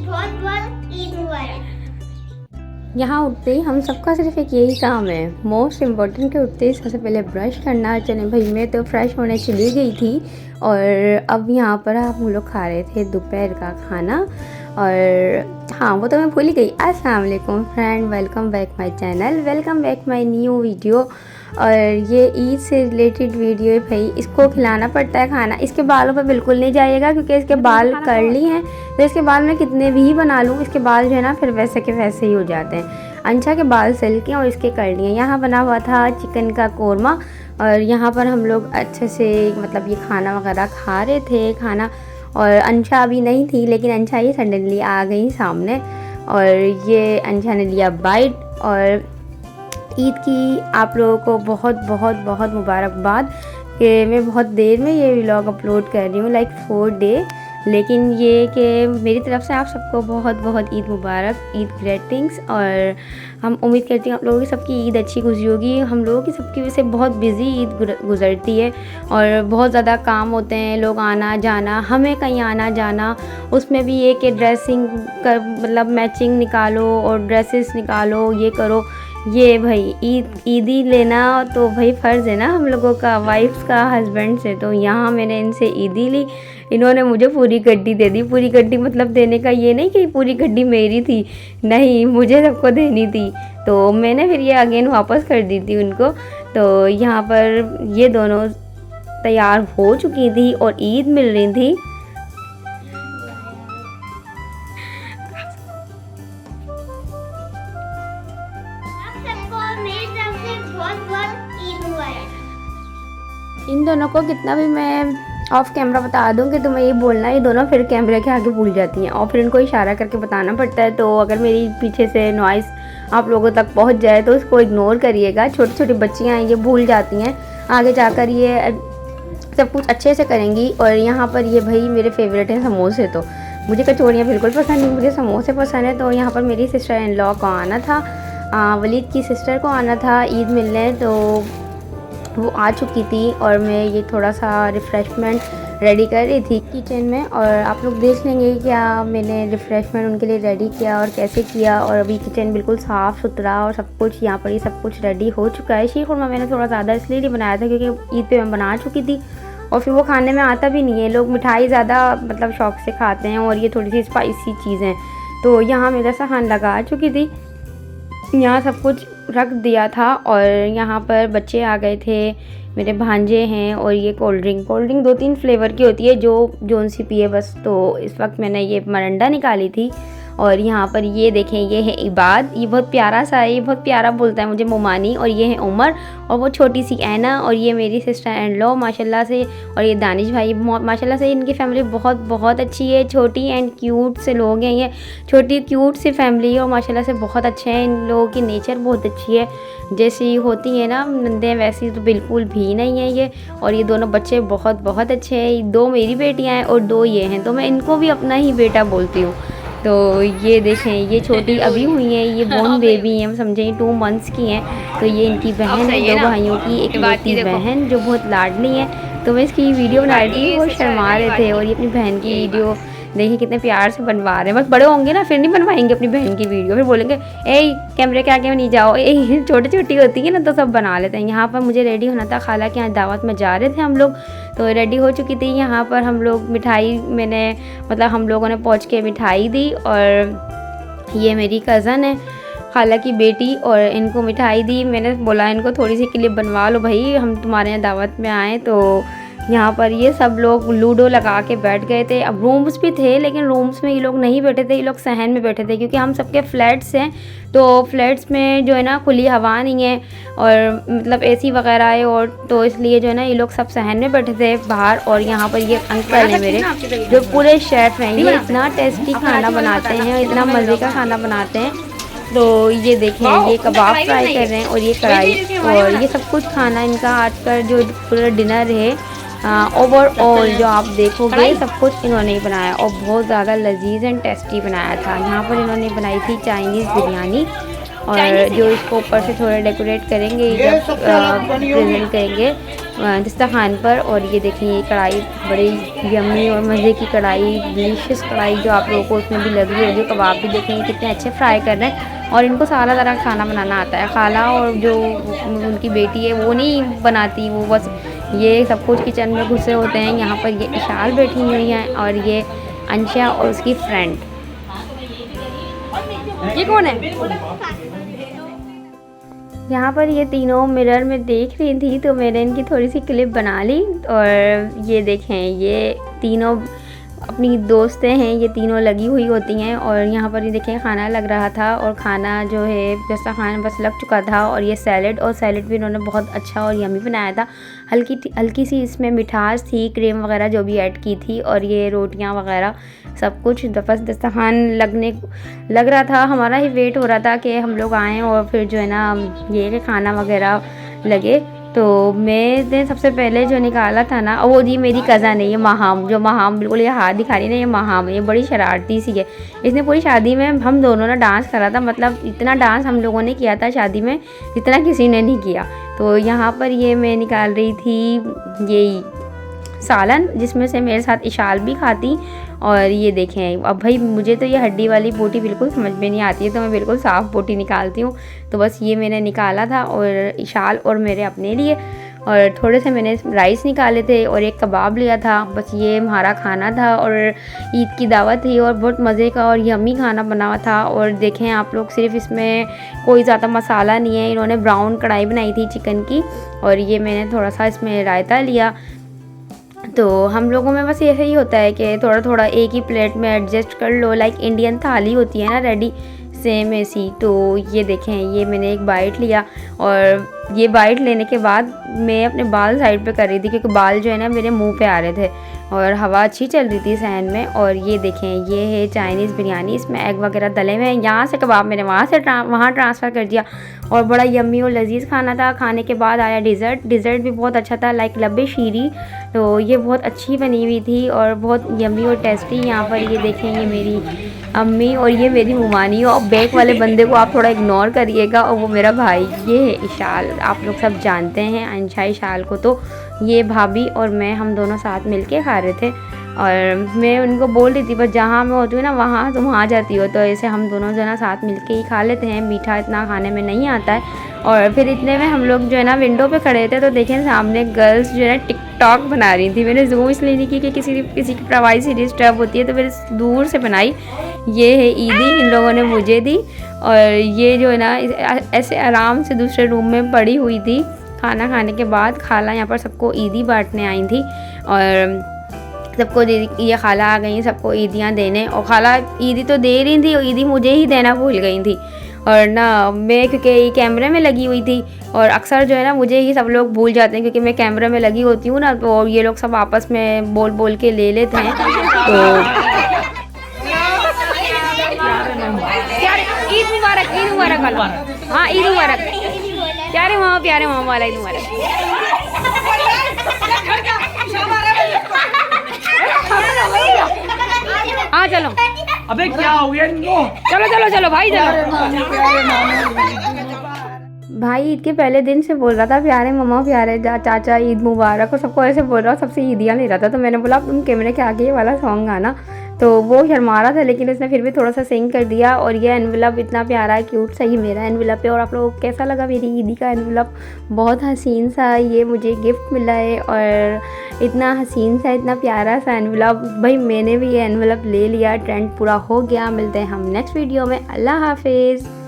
बहुत बहुत ईद मुबारक। यहाँ उठते ही हम सबका सिर्फ एक यही काम है, मोस्ट इम्पॉर्टेंट, कि उठते ही सबसे पहले ब्रश करना। चले भाई, मैं तो फ्रेश होने चली गई थी और अब यहाँ पर हम लोग खा रहे थे दोपहर का खाना। और हाँ, वो तो मैं भूल ही गई। अस्सलाम वालेकुम friend, welcome back my channel, welcome back my new video. और ये ईद से रिलेटेड वीडियो है भाई। इसको खिलाना पड़ता है खाना, इसके बालों पर बिल्कुल नहीं जाइएगा क्योंकि इसके बाल कर्ली हैं, तो इसके बाल मैं कितने भी बना लूँ, इसके बाल जो है ना फिर वैसे के वैसे ही हो जाते हैं। अंशा के बाल सिल्की हैं और इसके कर्ली हैं। यहाँ बना हुआ था चिकन का कोरमा और यहाँ पर हम लोग अच्छे से मतलब ये खाना वगैरह खा रहे थे खाना। और अंशा अभी नहीं थी, लेकिन अंशा ये सडनली आ गई सामने और ये अंशा ने लिया बाइट। और ईद की आप लोगों को बहुत बहुत बहुत मुबारकबाद कि मैं बहुत देर में ये व्लॉग अपलोड कर रही हूँ, लाइक 4 डे। लेकिन ये कि मेरी तरफ से आप सबको बहुत बहुत ईद मुबारक, ईद ग्रीटिंग्स। और हम उम्मीद करती हूँ आप लोगों की सबकी ईद अच्छी गुजरी होगी। हम लोगों की सबकी वजह से बहुत बिज़ी ईद गुजरती है और बहुत ज़्यादा काम होते हैं, लोग आना जाना, हमें कहीं आना जाना, उसमें भी ये कि ड्रेसिंग का मतलब मैचिंग निकालो और ड्रेसेस निकालो, ये करो। ये भाई ईदी लेना तो भाई फ़र्ज़ है ना हम लोगों का, वाइफ्स का, हस्बैंड से। तो यहाँ मैंने इनसे ईदी ली, इन्होंने मुझे पूरी गड्डी दे दी। पूरी गड्डी मतलब देने का ये नहीं कि पूरी गड्डी मेरी थी, नहीं, मुझे सबको देनी थी। तो मैंने फिर ये अगेन वापस कर दी थी उनको। तो यहाँ पर ये दोनों तैयार हो चुकी थी और ईद मिल रही थी। इन दोनों को कितना भी मैं ऑफ कैमरा बता दूं कि तुम्हें ये बोलना, ये दोनों फिर कैमरे के आगे भूल जाती हैं और फिर इनको इशारा करके बताना पड़ता है। तो अगर मेरी पीछे से नॉइस आप लोगों तक पहुंच जाए तो उसको इग्नोर करिएगा। छोटी छोटी बच्चियां हैं, ये भूल जाती हैं, आगे जाकर ये सब कुछ अच्छे से करेंगी। और यहाँ पर ये भाई मेरे फेवरेट हैं समोसे। तो मुझे कचौड़ियाँ बिल्कुल पसंद नहीं, मुझे समोसे पसंद है। तो यहाँ पर मेरी सिस्टर इन लॉ को आना था, वलीद की सिस्टर को आना था ईद मिलने, तो वो आ चुकी थी और मैं ये थोड़ा सा रिफ़्रेशमेंट रेडी कर रही थी किचन में। और आप लोग देख लेंगे क्या मैंने रिफ़्रेशमेंट उनके लिए रेडी किया और कैसे किया। और अभी किचन बिल्कुल साफ़ सुथरा और सब कुछ यहाँ पर ये सब कुछ रेडी हो चुका है। शीर खुरमा मैंने थोड़ा ज़्यादा इसलिए नहीं बनाया था क्योंकि ईद पे मैं बना चुकी थी और फिर वो खाने में आता भी नहीं है। लोग मिठाई ज़्यादा मतलब शौक़ से खाते हैं और ये थोड़ी सी स्पाइसी चीज़ें। तो यहाँ मेरा सहान लगा चुकी थी, यहाँ सब कुछ रख दिया था। और यहाँ पर बच्चे आ गए थे, मेरे भांजे हैं। और ये कोल्ड ड्रिंक 2-3 फ्लेवर की होती है, जो सी पिए बस। तो इस वक्त मैंने ये मरंडा निकाली थी। और यहाँ पर ये देखें, ये है इबाद, ये बहुत प्यारा सा है, ये बहुत प्यारा बोलता है मुझे मोमानी। और ये है उमर और वो छोटी सी ऐना। और ये मेरी सिस्टर एंड लॉ माशाल्लाह से। और ये दानिश भाई, माशाल्लाह से इनकी फैमिली बहुत बहुत अच्छी है, छोटी एंड क्यूट से लोग हैं। ये छोटी क्यूट सी फैमिली है और माशाल्लाह से बहुत अच्छे हैं। इन लोगों की नेचर बहुत अच्छी है, जैसी होती है ना नंदे वैसी तो बिल्कुल भी नहीं है ये। और ये दोनों बच्चे बहुत बहुत अच्छे हैं। 2 मेरी बेटियाँ हैं और 2 ये हैं, तो मैं इनको भी अपना ही बेटा बोलती हूँ। तो ये देखें, ये छोटी अभी हुई हैं, ये बोर्न बेबी हैं, समझें 2 मंथ्स की हैं। तो ये इनकी बहन है, 2 भाइयों की एक इकलौती बहन जो बहुत लाडली है। तो मैं इसकी वीडियो बना रही थी, वो शर्मा रहे थे और ये अपनी बहन की वीडियो देखिए कितने प्यार से बनवा रहे हैं। बस बड़े होंगे ना फिर नहीं बनवाएंगे अपनी बहन की वीडियो, फिर बोलेंगे ए कैमरे के आगे में नहीं जाओ। छोटी छोटी होती है ना तो सब बना लेते हैं। यहाँ पर मुझे रेडी होना था, खाला के यहाँ दावत में जा रहे थे हम लोग, तो रेडी हो चुकी थी। यहाँ पर हम लोग मिठाई मैंने मतलब हम लोगों ने पहुँच के मिठाई दी। और ये मेरी कज़न है, खाला की बेटी, और इनको मिठाई दी। मैंने बोला इनको थोड़ी सी क्लिप बनवा लो भाई, हम तुम्हारे यहाँ दावत में आए। तो यहाँ पर ये सब लोग लूडो लगा के बैठ गए थे। अब रूम्स भी थे लेकिन रूम्स में ये लोग नहीं बैठे थे, ये लोग सहन में बैठे थे क्योंकि हम सबके फ्लैट्स हैं। तो फ्लैट्स में जो है ना खुली हवा नहीं है और मतलब एसी वगैरह है, और तो इसलिए जो है ना ये लोग सब सहन में बैठे थे बाहर। और यहाँ पर ये अंकल हैं मेरे जो पूरे शेफ़ हैं, ये इतना टेस्टी खाना बनाते हैं, इतना मज़े का खाना बनाते हैं। तो ये देखें, ये कबाब फ्राई कर रहे हैं और ये कढ़ाई और ये सब कुछ खाना इनका आज का जो पूरा डिनर है ओवरऑल जो आप देखोगे सब कुछ इन्होंने ही बनाया और बहुत ज़्यादा लजीज एंड टेस्टी बनाया था। यहाँ पर इन्होंने बनाई थी चाइनीज़ बिरयानी और जो इसको ऊपर से थोड़ा डेकोरेट करेंगे जब प्रेजेंट करेंगे दस्तरखान पर। और ये देखिए ये कढ़ाई बड़ी यम्मी और मज़े की कढ़ाई, डिलीशियस कढ़ाई जो आप लोगों को उसमें भी लगी होगी। कबाब भी देखेंगे कितने अच्छे फ्राई कर रहे हैं और इनको सारा तरह खाना बनाना आता है। खाला और जो उनकी बेटी है वो नहीं बनाती, वो बस ये सब कुछ किचन में घुसे होते हैं। यहाँ पर ये इशाल बैठी हुई हैं और ये अंशा और उसकी फ्रेंड। ये कौन है? यहाँ पर ये तीनों मिरर में देख रही थी तो मैंने इनकी थोड़ी सी क्लिप बना ली। और ये देखें ये तीनों अपनी दोस्तें हैं, ये तीनों लगी हुई होती हैं। और यहाँ पर ये देखें खाना लग रहा था और खाना जो है दस्तरखान बस लग चुका था। और ये सैलड भी इन्होंने बहुत अच्छा और यम्मी बनाया था। हल्की सी इसमें मिठास थी, क्रीम वगैरह जो भी ऐड की थी। और ये रोटियाँ वगैरह सब कुछ बस दस्तरखान लग रहा था। हमारा ही वेट हो रहा था कि हम लोग आएँ और फिर जो है ना ये खाना वगैरह लगे। तो मैंने सबसे पहले जो निकाला था ना, वो जी मेरी कज़न है, ये महाम, जो महाम बिल्कुल ये हाथ दिखा रही ना, ये महाम है, ये बड़ी शरारती सी है। इसने पूरी शादी में हम दोनों ने डांस करा था, मतलब इतना डांस हम लोगों ने किया था शादी में जितना किसी ने नहीं किया। तो यहाँ पर ये मैं निकाल रही थी ये सालन, जिसमें से मेरे साथ इशाल भी खाती। और ये देखें अब भाई मुझे तो ये हड्डी वाली बोटी बिल्कुल समझ में नहीं आती है, तो मैं बिल्कुल साफ़ बोटी निकालती हूँ। तो बस ये मैंने निकाला था और इशाल और मेरे अपने लिए। और थोड़े से मैंने राइस निकाले थे और एक कबाब लिया था। बस ये हमारा खाना था और ईद की दावत थी और बहुत मज़े का और यम्मी खाना बना हुआ था। और देखें आप लोग, सिर्फ इसमें कोई ज़्यादा मसाला नहीं है। इन्होंने ब्राउन कढ़ाई बनाई थी चिकन की और ये मैंने थोड़ा सा इसमें रायता लिया। तो हम लोगों में बस ऐसे ही होता है कि थोड़ा थोड़ा एक ही प्लेट में एडजस्ट कर लो, लाइक इंडियन थाली होती है ना रेडी, सेम ऐसी। तो ये देखें ये मैंने एक बाइट लिया और ये बाइट लेने के बाद मैं अपने बाल साइड पे कर रही थी क्योंकि बाल जो है ना मेरे मुंह पे आ रहे थे और हवा अच्छी चल रही थी सहन में। और ये देखें ये है चाइनीज़ बिरयानी, इसमें एग वगैरह तले हुए हैं। यहाँ से कबाब मैंने वहाँ से वहाँ ट्रांसफ़र कर दिया और बड़ा यम्मी और लजीज़ खाना था। खाने के बाद आया डिज़र्ट भी बहुत अच्छा था, लाइक लब्बे शीरी। तो ये बहुत अच्छी बनी हुई थी और बहुत यम्मी और टेस्टी। यहाँ पर ये देखें ये मेरी अम्मी और ये मेरी मुमानी। और बैक वाले बंदे को आप थोड़ा इग्नोर करिएगा और वो मेरा भाई, ये है इशाल, आप लोग सब जानते हैं अंशा इशाल को। तो ये भाभी और मैं हम दोनों साथ मिलके खा रहे थे और मैं उनको बोल रही थी बस जहाँ मैं होती हूँ ना वहाँ तुम आ जाती हो। तो ऐसे हम दोनों जो है ना साथ मिलके ही खा लेते हैं, मीठा इतना खाने में नहीं आता है। और फिर इतने में हम लोग जो है ना विंडो पे खड़े थे तो देखें सामने गर्ल्स जो है ना टिकटॉक बना रही थी। मैंने जूम इसलिए नहीं की कि किसी की प्राइवेसी डिस्टर्ब होती है, तो मैंने दूर से बनाई। ये है ईदी, इन लोगों ने मुझे दी और ये जो है ना ऐसे आराम से दूसरे रूम में पड़ी हुई थी। खाना खाने के बाद खाला यहाँ पर सबको ईदी बांटने आई थी और सबको ये खाला आ गई सबको ईदियाँ देने। और खाला ईदी तो दे रही थी और ईदी मुझे ही देना भूल गई थी। और ना मैं क्योंकि कैमरे में लगी हुई थी और अक्सर जो है ना मुझे ही सब लोग भूल जाते हैं क्योंकि मैं कैमरे में लगी होती हूँ ना, तो ये लोग सब आपस में बोल के ले लेते हैं। तो ईद मुबारक वाला, हाँ ईद मुबारक, प्यारे मामा वाला ईद मुबारक। हाँ चलो, अबे क्या हो गया इनको? चलो भाई चलो। भाई ईद के पहले दिन से बोल रहा था प्यारे मामा प्यारे चाचा ईद मुबारक, और सबको ऐसे बोल रहा, सबसे ईदियाँ ले रहा था। तो मैंने बोला तुम कैमरे के आगे ये वाला सॉन्ग गाना। तो वो शर्मा रहा था लेकिन उसने फिर भी थोड़ा सा सिंग कर दिया। और ये एनवेलप इतना प्यारा है, क्यूट सा ही मेरा एनवेलप है। और आप लोगों को कैसा लगा मेरी ईदी का एनवेलप? बहुत हसीन सा ये मुझे गिफ्ट मिला है और इतना हसीन सा इतना प्यारा सा एनवेलप। भाई मैंने भी ये एनवेलप ले लिया, ट्रेंड पूरा हो गया। मिलते हैं हम नेक्स्ट वीडियो में। अल्लाह हाफिज़।